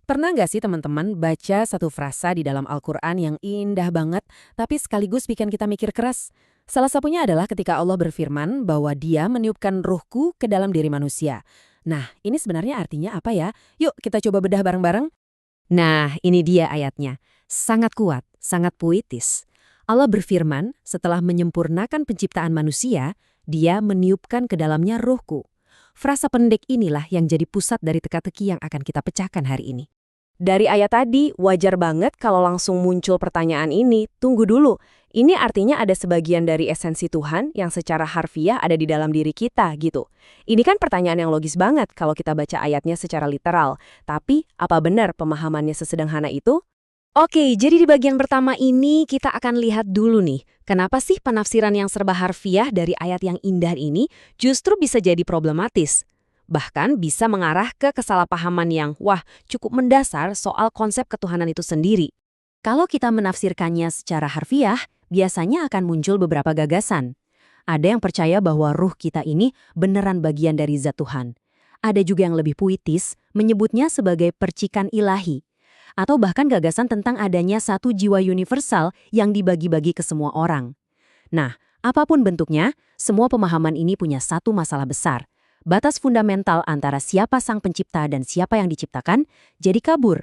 Pernah nggak sih teman-teman baca satu frasa di dalam Al-Quran yang indah banget, tapi sekaligus bikin kita mikir keras? Salah satunya adalah ketika Allah berfirman bahwa Dia meniupkan ruhku ke dalam diri manusia. Nah, ini sebenarnya artinya apa ya? Yuk kita coba bedah bareng-bareng. Nah, ini dia ayatnya. Sangat kuat, sangat puitis. Allah berfirman, setelah menyempurnakan penciptaan manusia, Dia meniupkan ke dalamnya ruhku. Frasa pendek inilah yang jadi pusat dari teka-teki yang akan kita pecahkan hari ini. Dari ayat tadi, wajar banget kalau langsung muncul pertanyaan ini. Tunggu dulu, ini artinya ada sebagian dari esensi Tuhan yang secara harfiah ada di dalam diri kita, gitu. Ini kan pertanyaan yang logis banget kalau kita baca ayatnya secara literal. Tapi, apa benar pemahamannya sesederhana itu? Oke, jadi di bagian pertama ini kita akan lihat dulu nih, kenapa sih penafsiran yang serba harfiah dari ayat yang indah ini justru bisa jadi problematis. Bahkan bisa mengarah ke kesalahpahaman yang, cukup mendasar soal konsep ketuhanan itu sendiri. Kalau kita menafsirkannya secara harfiah, biasanya akan muncul beberapa gagasan. Ada yang percaya bahwa ruh kita ini beneran bagian dari zat Tuhan. Ada juga yang lebih puitis, menyebutnya sebagai percikan ilahi. Atau bahkan gagasan tentang adanya satu jiwa universal yang dibagi-bagi ke semua orang. Nah, apapun bentuknya, semua pemahaman ini punya satu masalah besar. Batas fundamental antara siapa sang pencipta dan siapa yang diciptakan jadi kabur.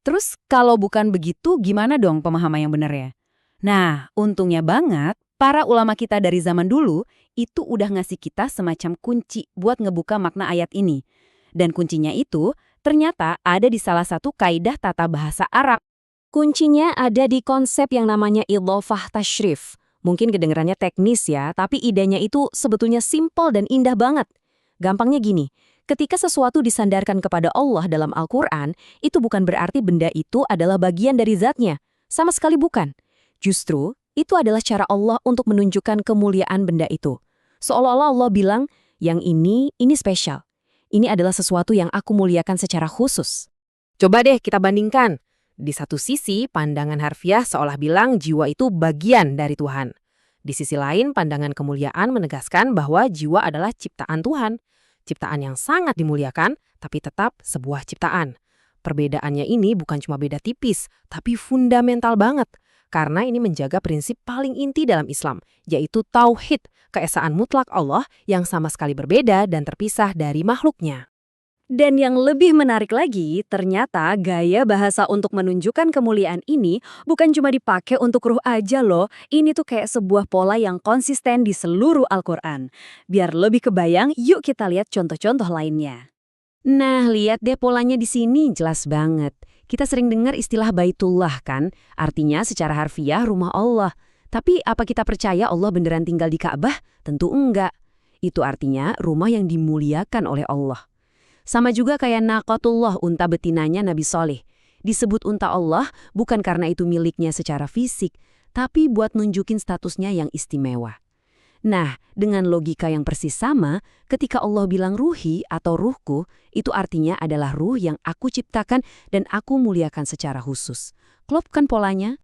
Terus kalau bukan begitu, gimana dong pemahaman yang benar ya? Nah, untungnya banget, para ulama kita dari zaman dulu itu udah ngasih kita semacam kunci buat ngebuka makna ayat ini. Dan kuncinya itu ternyata ada di salah satu kaidah tata bahasa Arab. Kuncinya ada di konsep yang namanya idhofah tashrif. Mungkin kedengarannya teknis ya, tapi idenya itu sebetulnya simpel dan indah banget. Gampangnya gini, ketika sesuatu disandarkan kepada Allah dalam Al-Quran, itu bukan berarti benda itu adalah bagian dari zatnya. Sama sekali bukan. Justru, itu adalah cara Allah untuk menunjukkan kemuliaan benda itu. Seolah-olah Allah bilang, yang ini spesial. Ini adalah sesuatu yang aku muliakan secara khusus. Coba deh kita bandingkan. Di satu sisi, pandangan harfiah seolah bilang jiwa itu bagian dari Tuhan. Di sisi lain, pandangan kemuliaan menegaskan bahwa jiwa adalah ciptaan Tuhan. Ciptaan yang sangat dimuliakan, tapi tetap sebuah ciptaan. Perbedaannya ini bukan cuma beda tipis, tapi fundamental banget. Karena ini menjaga prinsip paling inti dalam Islam, yaitu tauhid, keesaan mutlak Allah yang sama sekali berbeda dan terpisah dari makhluknya. Dan yang lebih menarik lagi, ternyata gaya bahasa untuk menunjukkan kemuliaan ini bukan cuma dipakai untuk ruh aja loh. Ini tuh kayak sebuah pola yang konsisten di seluruh Al-Quran. Biar lebih kebayang, yuk kita lihat contoh-contoh lainnya. Nah, lihat deh polanya di sini, jelas banget. Kita sering dengar istilah Baitullah kan, artinya secara harfiah rumah Allah. Tapi apa kita percaya Allah beneran tinggal di Ka'bah? Tentu enggak. Itu artinya rumah yang dimuliakan oleh Allah. Sama juga kayak naqatullah, unta betinanya Nabi Soleh. Disebut unta Allah bukan karena itu miliknya secara fisik, tapi buat nunjukin statusnya yang istimewa. Nah, dengan logika yang persis sama, ketika Allah bilang ruhi atau ruhku, itu artinya adalah ruh yang aku ciptakan dan aku muliakan secara khusus. Klop kan polanya?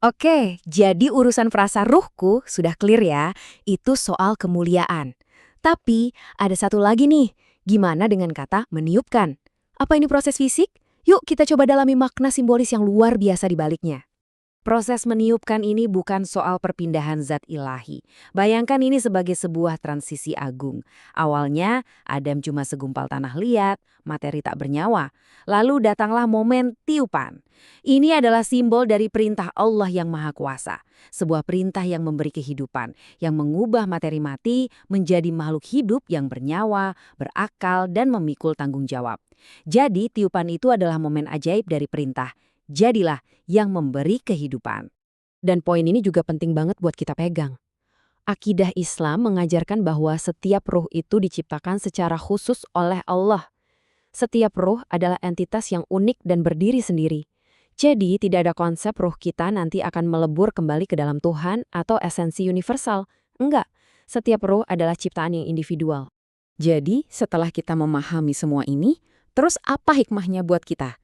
Oke, jadi urusan frasa ruhku sudah clear ya, itu soal kemuliaan. Tapi ada satu lagi nih. Gimana dengan kata meniupkan? Apa ini proses fisik? Yuk kita coba dalami makna simbolis yang luar biasa di baliknya. Proses meniupkan ini bukan soal perpindahan zat ilahi. Bayangkan ini sebagai sebuah transisi agung. Awalnya, Adam cuma segumpal tanah liat, materi tak bernyawa. Lalu datanglah momen tiupan. Ini adalah simbol dari perintah Allah yang Maha Kuasa. Sebuah perintah yang memberi kehidupan, yang mengubah materi mati menjadi makhluk hidup yang bernyawa, berakal, dan memikul tanggung jawab. Jadi, tiupan itu adalah momen ajaib dari perintah. Jadilah yang memberi kehidupan. Dan poin ini juga penting banget buat kita pegang. Akidah Islam mengajarkan bahwa setiap ruh itu diciptakan secara khusus oleh Allah. Setiap ruh adalah entitas yang unik dan berdiri sendiri. Jadi tidak ada konsep ruh kita nanti akan melebur kembali ke dalam Tuhan atau esensi universal. Enggak, setiap ruh adalah ciptaan yang individual. Jadi setelah kita memahami semua ini, terus apa hikmahnya buat kita?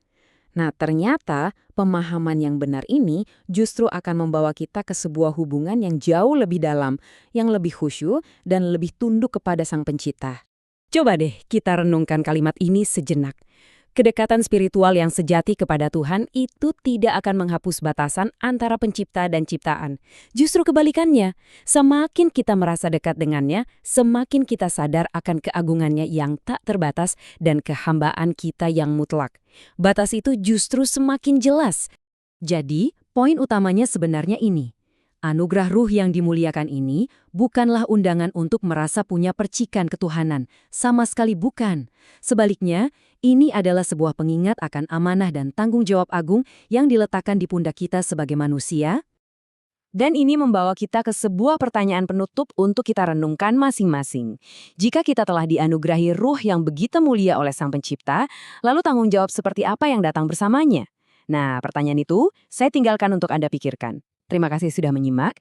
Nah, ternyata pemahaman yang benar ini justru akan membawa kita ke sebuah hubungan yang jauh lebih dalam, yang lebih khusyuk dan lebih tunduk kepada Sang Pencipta. Coba deh kita renungkan kalimat ini sejenak. Kedekatan spiritual yang sejati kepada Tuhan itu tidak akan menghapus batasan antara pencipta dan ciptaan. Justru kebalikannya, semakin kita merasa dekat dengannya, semakin kita sadar akan keagungannya yang tak terbatas dan kehambaan kita yang mutlak. Batas itu justru semakin jelas. Jadi, poin utamanya sebenarnya ini. Anugerah ruh yang dimuliakan ini bukanlah undangan untuk merasa punya percikan ketuhanan. Sama sekali bukan. Sebaliknya, ini adalah sebuah pengingat akan amanah dan tanggung jawab agung yang diletakkan di pundak kita sebagai manusia. Dan ini membawa kita ke sebuah pertanyaan penutup untuk kita renungkan masing-masing. Jika kita telah dianugerahi ruh yang begitu mulia oleh Sang Pencipta, lalu tanggung jawab seperti apa yang datang bersamanya? Nah, pertanyaan itu saya tinggalkan untuk Anda pikirkan. Terima kasih sudah menyimak.